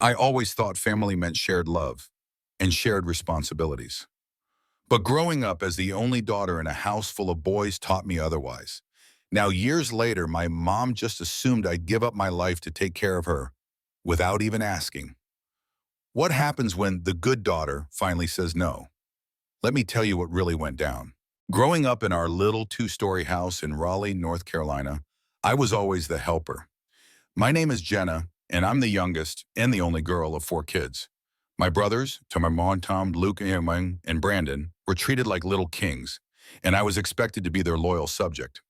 I always thought family meant shared love and shared responsibilities. But growing up as the only daughter in a house full of boys taught me otherwise. Now, years later, my mom just assumed I'd give up my life to take care of her without even asking. What happens when the good daughter finally says no? Let me tell you what really went down. Growing up in our little two-story house in Raleigh, North Carolina, I was always the helper. My name is Jenna, and I'm the youngest and the only girl of four kids. My brothers, to my mom, Tom, Luke, and Brandon, were treated like little kings, and I was expected to be their loyal subject.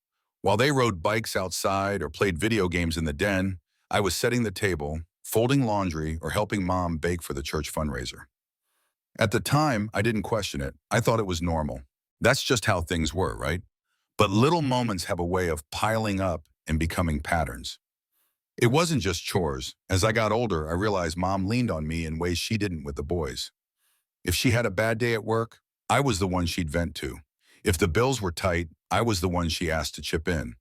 While they rode bikes outside or played video games in the den, I was setting the table, folding laundry, or helping mom bake for the church fundraiser. At the time, I didn't question it. I thought it was normal. That's just how things were, right? But little moments have a way of piling up and becoming patterns. It wasn't just chores. As I got older, I realized mom leaned on me in ways she didn't with the boys. If she had a bad day at work, I was the one she'd vent to. If the bills were tight, I was the one she asked to chip in.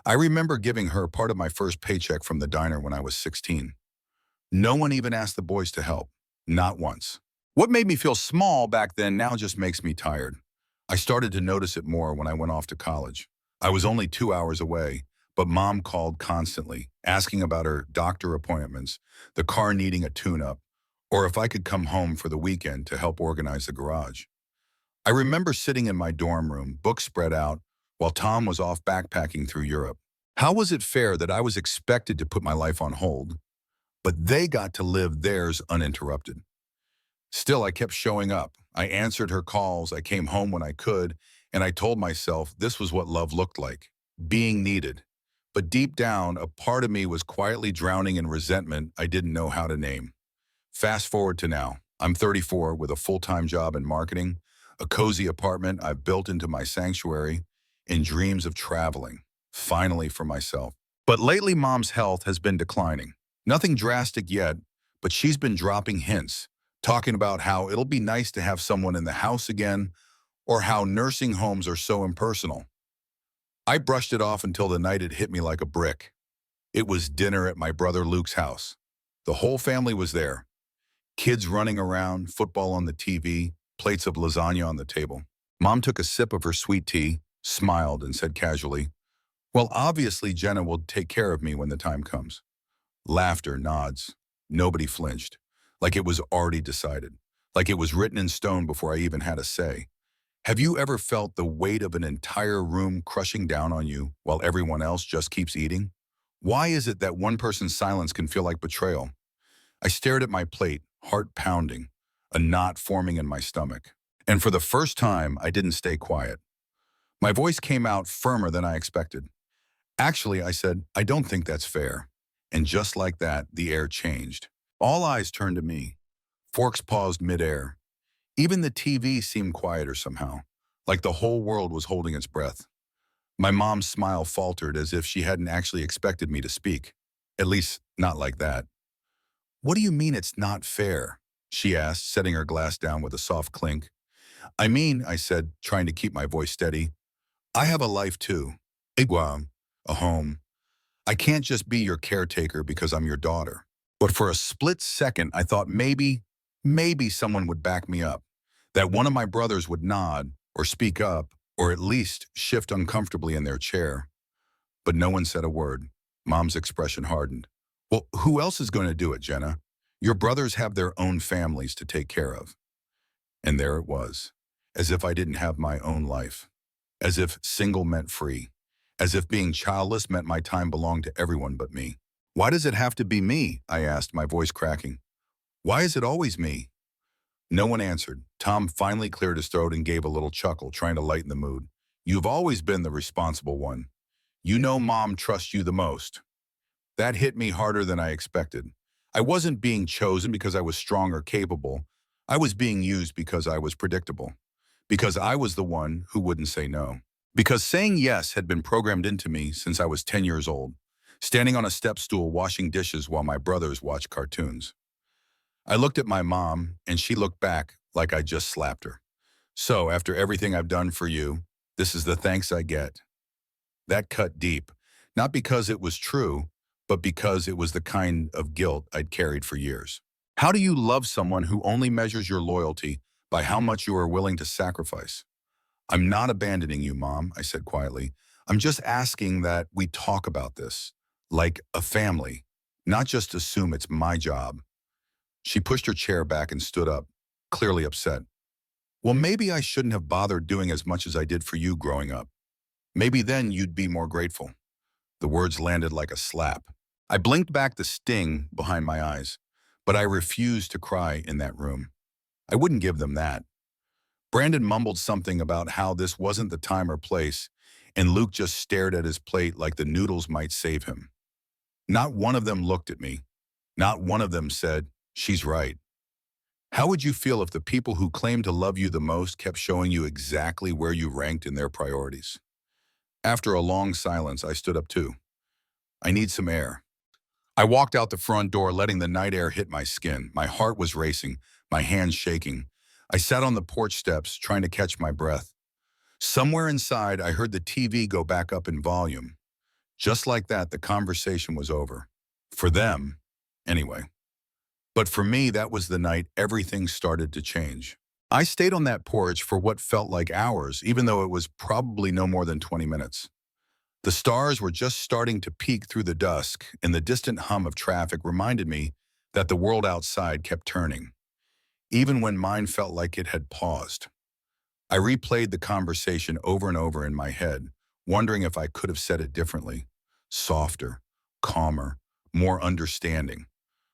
I remember giving her part of my first paycheck from the diner when I was 16. No one even asked the boys to help. Not once. What made me feel small back then now just makes me tired. I started to notice it more when I went off to college. I was only 2 hours away, but mom called constantly, asking about her doctor appointments, the car needing a tune-up, or if I could come home for the weekend to help organize the garage. I remember sitting in my dorm room, books spread out, while Tom was off backpacking through Europe. How was it fair that I was expected to put my life on hold, but they got to live theirs uninterrupted? Still, I kept showing up. I answered her calls, I came home when I could, and I told myself this was what love looked like, being needed. But deep down, a part of me was quietly drowning in resentment I didn't know how to name. Fast forward to now. I'm 34 with a full-time job in marketing, a cozy apartment I've built into my sanctuary, and dreams of traveling, finally for myself. But lately, mom's health has been declining. Nothing drastic yet, but she's been dropping hints, talking about how it'll be nice to have someone in the house again, or how nursing homes are so impersonal. I brushed it off until the night it hit me like a brick. It was dinner at my brother Luke's house. The whole family was there. Kids running around, football on the TV, plates of lasagna on the table. Mom took a sip of her sweet tea, smiled, and said casually, "Well, obviously Jenna will take care of me when the time comes." Laughter, nods. Nobody flinched. Like it was already decided. Like it was written in stone before I even had a say. Have you ever felt the weight of an entire room crushing down on you while everyone else just keeps eating? Why is it that one person's silence can feel like betrayal? I stared at my plate, heart pounding, a knot forming in my stomach. And for the first time, I didn't stay quiet. My voice came out firmer than I expected. Actually, I said, "I don't think that's fair." And just like that, the air changed. All eyes turned to me. Forks paused midair. Even the TV seemed quieter somehow, like the whole world was holding its breath. My mom's smile faltered as if she hadn't actually expected me to speak. At least, not like that. "What do you mean it's not fair?" she asked, setting her glass down with a soft clink. "I mean," I said, trying to keep my voice steady, "I have a life too. A home. I can't just be your caretaker because I'm your daughter." But for a split second, I thought maybe someone would back me up, that one of my brothers would nod or speak up or at least shift uncomfortably in their chair. But no one said a word. Mom's expression hardened. "Well, who else is going to do it, Jenna? Your brothers have their own families to take care of." And there it was, as if I didn't have my own life, as if single meant free, as if being childless meant my time belonged to everyone but me. "Why does it have to be me?" I asked, my voice cracking. "Why is it always me?" No one answered. Tom finally cleared his throat and gave a little chuckle, trying to lighten the mood. "You've always been the responsible one. You know mom trusts you the most." That hit me harder than I expected. I wasn't being chosen because I was strong or capable. I was being used because I was predictable. Because I was the one who wouldn't say no. Because saying yes had been programmed into me since I was 10 years old, standing on a step stool washing dishes while my brothers watched cartoons. I looked at my mom, and she looked back like I just slapped her. "So, after everything I've done for you, this is the thanks I get." That cut deep, not because it was true, but because it was the kind of guilt I'd carried for years. How do you love someone who only measures your loyalty by how much you are willing to sacrifice? I'm not abandoning you, Mom, I said quietly. I'm just asking that we talk about this, like a family, not just assume it's my job. She pushed her chair back and stood up, clearly upset. Well, maybe I shouldn't have bothered doing as much as I did for you growing up. Maybe then you'd be more grateful. The words landed like a slap. I blinked back the sting behind my eyes, but I refused to cry in that room. I wouldn't give them that. Brandon mumbled something about how this wasn't the time or place, and Luke just stared at his plate like the noodles might save him. Not one of them looked at me. Not one of them said, "She's right." How would you feel if the people who claim to love you the most kept showing you exactly where you ranked in their priorities? After a long silence, I stood up too. I need some air. I walked out the front door, letting the night air hit my skin. My heart was racing, my hands shaking. I sat on the porch steps, trying to catch my breath. Somewhere inside, I heard the TV go back up in volume. Just like that, the conversation was over. For them, anyway. But for me, that was the night everything started to change. I stayed on that porch for what felt like hours, even though it was probably no more than 20 minutes. The stars were just starting to peek through the dusk, and the distant hum of traffic reminded me that the world outside kept turning, even when mine felt like it had paused. I replayed the conversation over and over in my head, wondering if I could have said it differently, softer, calmer, more understanding.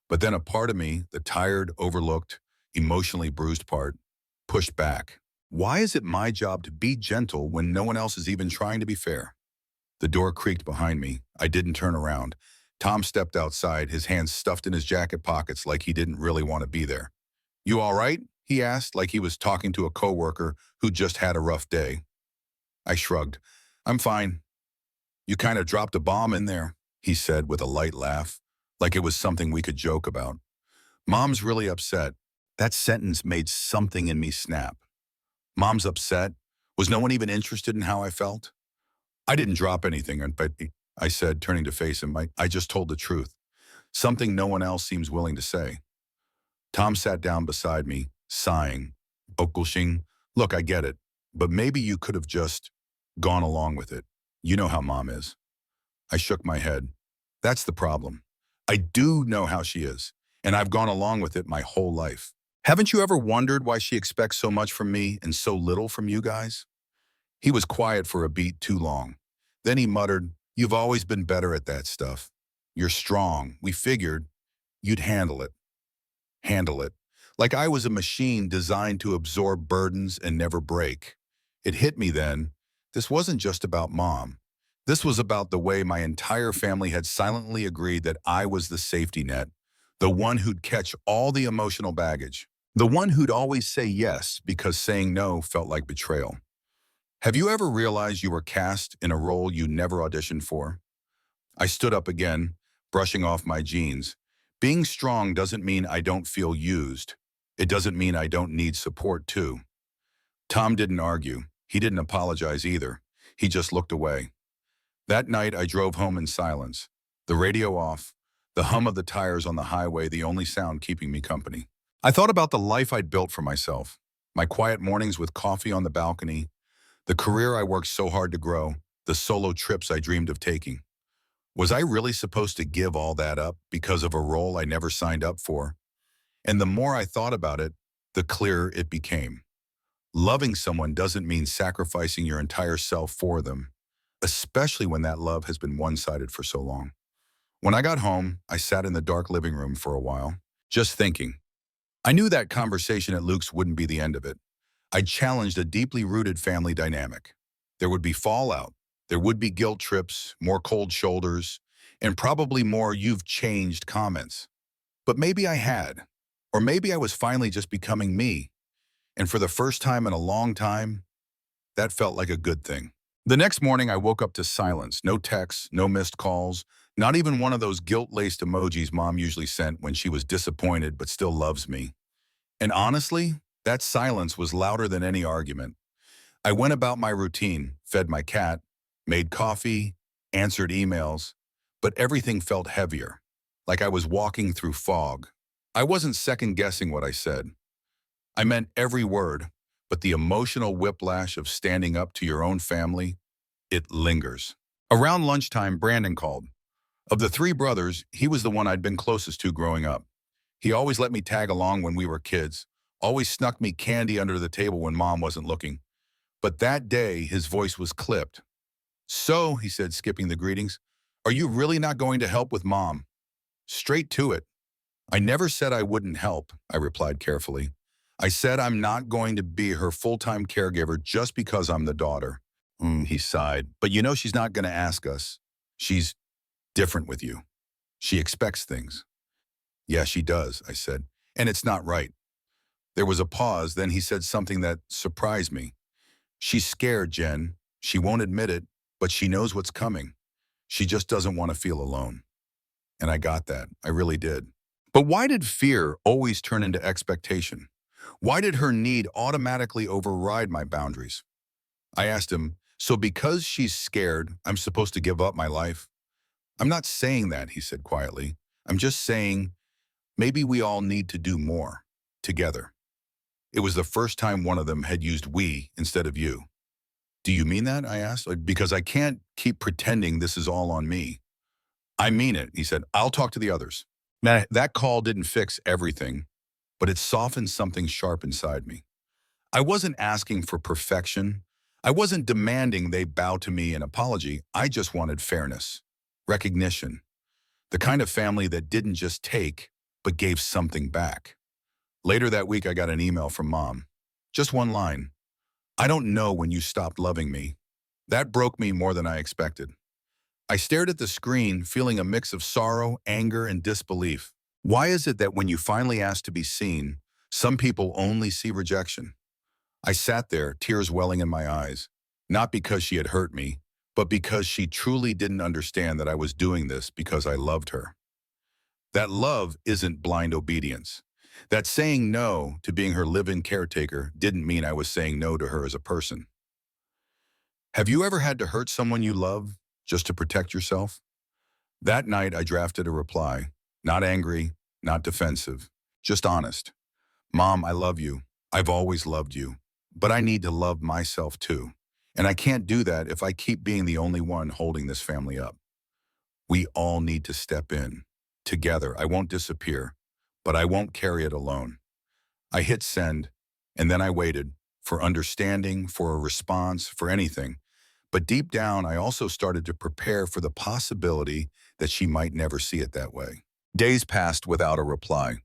But then a part of me, the tired, overlooked, emotionally bruised part, pushed back. Why is it my job to be gentle when no one else is even trying to be fair? The door creaked behind me. I didn't turn around. Tom stepped outside, his hands stuffed in his jacket pockets like he didn't really want to be there. "You all right?" he asked, like he was talking to a coworker who just had a rough day. I shrugged. "I'm fine." "You kind of dropped a bomb in there," he said with a light laugh, like it was something we could joke about. "Mom's really upset." That sentence made something in me snap. Mom's upset? Was no one even interested in how I felt? "I didn't drop anything, but," I said, turning to face him. I just told the truth. Something no one else seems willing to say. Tom sat down beside me, sighing. "Okulshing, look, I get it, but maybe you could have just gone along with it. You know how Mom is." I shook my head. That's the problem. I do know how she is, and I've gone along with it my whole life. Haven't you ever wondered why she expects so much from me and so little from you guys? He was quiet for a beat too long. Then he muttered, "You've always been better at that stuff. You're strong. We figured you'd handle it." Handle it. Like I was a machine designed to absorb burdens and never break. It hit me then. This wasn't just about Mom. This was about the way my entire family had silently agreed that I was the safety net, the one who'd catch all the emotional baggage, the one who'd always say yes because saying no felt like betrayal. Have you ever realized you were cast in a role you never auditioned for? I stood up again, brushing off my jeans. Being strong doesn't mean I don't feel used. It doesn't mean I don't need support too. Tom didn't argue. He didn't apologize either. He just looked away. That night I drove home in silence, the radio off, the hum of the tires on the highway the only sound keeping me company. I thought about the life I'd built for myself, my quiet mornings with coffee on the balcony, the career I worked so hard to grow, the solo trips I dreamed of taking. Was I really supposed to give all that up because of a role I never signed up for? And the more I thought about it, the clearer it became. Loving someone doesn't mean sacrificing your entire self for them, especially when that love has been one-sided for so long. When I got home, I sat in the dark living room for a while, just thinking. I knew that conversation at Luke's wouldn't be the end of it. I challenged a deeply rooted family dynamic. There would be fallout. There would be guilt trips, more cold shoulders, and probably more "you've changed" comments. But maybe I had. Or maybe I was finally just becoming me. And for the first time in a long time, that felt like a good thing. The next morning, I woke up to silence. No texts, no missed calls, not even one of those guilt-laced emojis Mom usually sent when she was disappointed but still loves me. And honestly, that silence was louder than any argument. I went about my routine, fed my cat, made coffee, answered emails, but everything felt heavier, like I was walking through fog. I wasn't second-guessing what I said. I meant every word, but the emotional whiplash of standing up to your own family, it lingers. Around lunchtime, Brandon called. Of the three brothers, he was the one I'd been closest to growing up. He always let me tag along when we were kids, always snuck me candy under the table when Mom wasn't looking. But that day, his voice was clipped. "So," he said, skipping the greetings, "are you really not going to help with Mom?" Straight to it. "I never said I wouldn't help," I replied carefully. "I said I'm not going to be her full-time caregiver just because I'm the daughter." He sighed. "But you know she's not going to ask us. She's different with you. She expects things." "Yeah, she does," I said. "And it's not right." There was a pause, then he said something that surprised me. "She's scared, Jen. She won't admit it, but she knows what's coming. She just doesn't want to feel alone." And I got that. I really did. But why did fear always turn into expectation? Why did her need automatically override my boundaries? I asked him, "So because she's scared, I'm supposed to give up my life?" "I'm not saying that," he said quietly. "I'm just saying maybe we all need to do more together." It was the first time one of them had used we instead of you. "Do you mean that?" I asked. Because I can't keep pretending this is all on me." "I mean it," he said. "I'll talk to the others." Now, that call didn't fix everything, but it softened something sharp inside me. I wasn't asking for perfection. I wasn't demanding they bow to me in apology. I just wanted fairness, recognition, the kind of family that didn't just take, but gave something back. Later that week, I got an email from Mom. Just one line. "I don't know when you stopped loving me." That broke me more than I expected. I stared at the screen, feeling a mix of sorrow, anger, and disbelief. Why is it that when you finally ask to be seen, some people only see rejection? I sat there, tears welling in my eyes, not because she had hurt me, but because she truly didn't understand that I was doing this because I loved her. That love isn't blind obedience. That saying no to being her live-in caretaker didn't mean I was saying no to her as a person. Have you ever had to hurt someone you love just to protect yourself? That night, I drafted a reply, not angry, not defensive, just honest. "Mom, I love you. I've always loved you. But I need to love myself too. And I can't do that if I keep being the only one holding this family up. We all need to step in. Together, I won't disappear, but I won't carry it alone." I hit send, and then I waited for understanding, for a response, for anything. But deep down, I also started to prepare for the possibility that she might never see it that way. Days passed without a reply.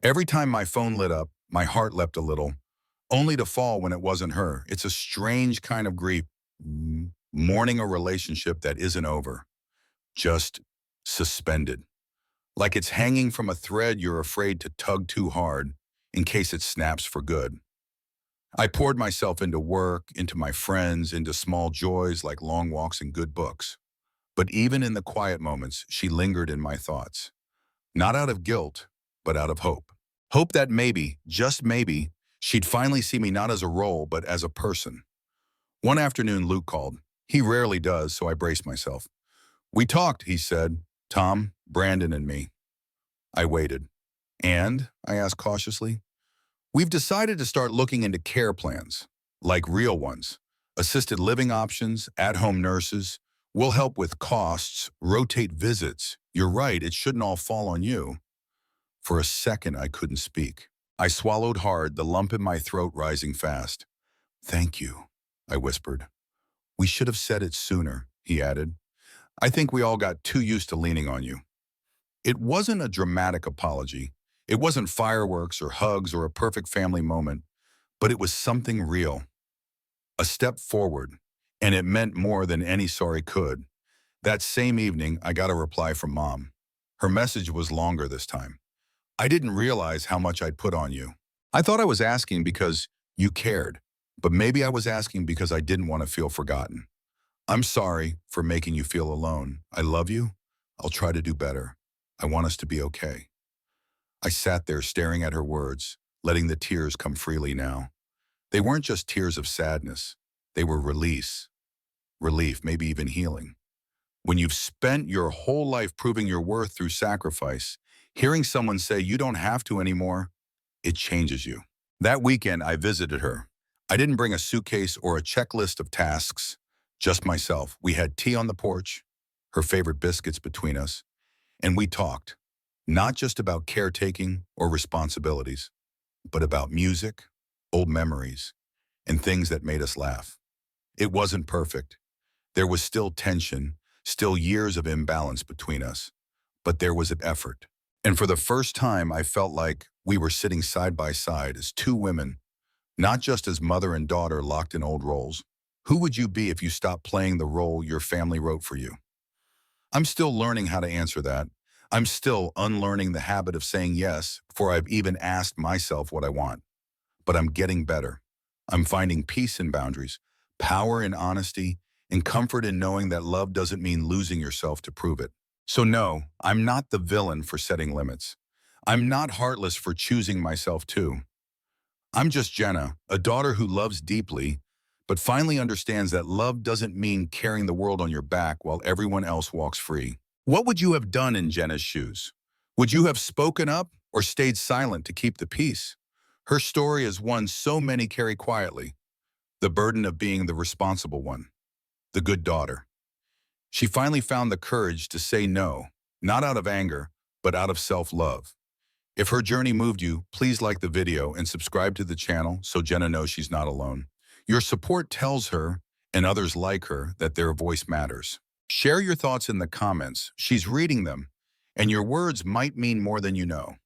Every time my phone lit up, my heart leapt a little, only to fall when it wasn't her. It's a strange kind of grief, mourning a relationship that isn't over, just suspended. Like it's hanging from a thread you're afraid to tug too hard in case it snaps for good. I poured myself into work, into my friends, into small joys like long walks and good books. But even in the quiet moments, she lingered in my thoughts. Not out of guilt, but out of hope. Hope that maybe, just maybe, she'd finally see me not as a role, but as a person. One afternoon, Luke called. He rarely does, so I braced myself. "We talked," he said. "Tom, Brandon, and me." I waited. "And?" I asked cautiously. "We've decided to start looking into care plans, like real ones. Assisted living options, at-home nurses. We'll help with costs, rotate visits. You're right, it shouldn't all fall on you." For a second, I couldn't speak. I swallowed hard, the lump in my throat rising fast. "Thank you," I whispered. "We should have said it sooner," he added. "I think we all got too used to leaning on you." It wasn't a dramatic apology. It wasn't fireworks or hugs or a perfect family moment, but it was something real. A step forward, and it meant more than any sorry could. That same evening, I got a reply from Mom. Her message was longer this time. "I didn't realize how much I'd put on you. I thought I was asking because you cared, but maybe I was asking because I didn't want to feel forgotten. I'm sorry for making you feel alone. I love you. I'll try to do better. I want us to be okay." I sat there staring at her words, letting the tears come freely now. They weren't just tears of sadness. They were release, relief, maybe even healing. When you've spent your whole life proving your worth through sacrifice, Hearing someone say you don't have to anymore, it changes you. That weekend, I visited her. I didn't bring a suitcase or a checklist of tasks, just myself. We had tea on the porch, her favorite biscuits between us, and we talked, not just about caretaking or responsibilities, but about music, old memories, and things that made us laugh. It wasn't perfect. There was still tension, still years of imbalance between us, but there was an effort. And for the first time, I felt like we were sitting side by side as two women, not just as mother and daughter locked in old roles. Who would you be if you stopped playing the role your family wrote for you? I'm still learning how to answer that. I'm still unlearning the habit of saying yes before I've even asked myself what I want. But I'm getting better. I'm finding peace in boundaries, power in honesty, and comfort in knowing that love doesn't mean losing yourself to prove it. So no, I'm not the villain for setting limits. I'm not heartless for choosing myself too. I'm just Jenna, a daughter who loves deeply, but finally understands that love doesn't mean carrying the world on your back while everyone else walks free. What would you have done in Jenna's shoes? Would you have spoken up or stayed silent to keep the peace? Her story is one so many carry quietly, the burden of being the responsible one, the good daughter. She finally found the courage to say no, not out of anger, but out of self-love. If her journey moved you, please like the video and subscribe to the channel so Jenna knows she's not alone. Your support tells her and others like her that their voice matters. Share your thoughts in the comments. She's reading them, and your words might mean more than you know.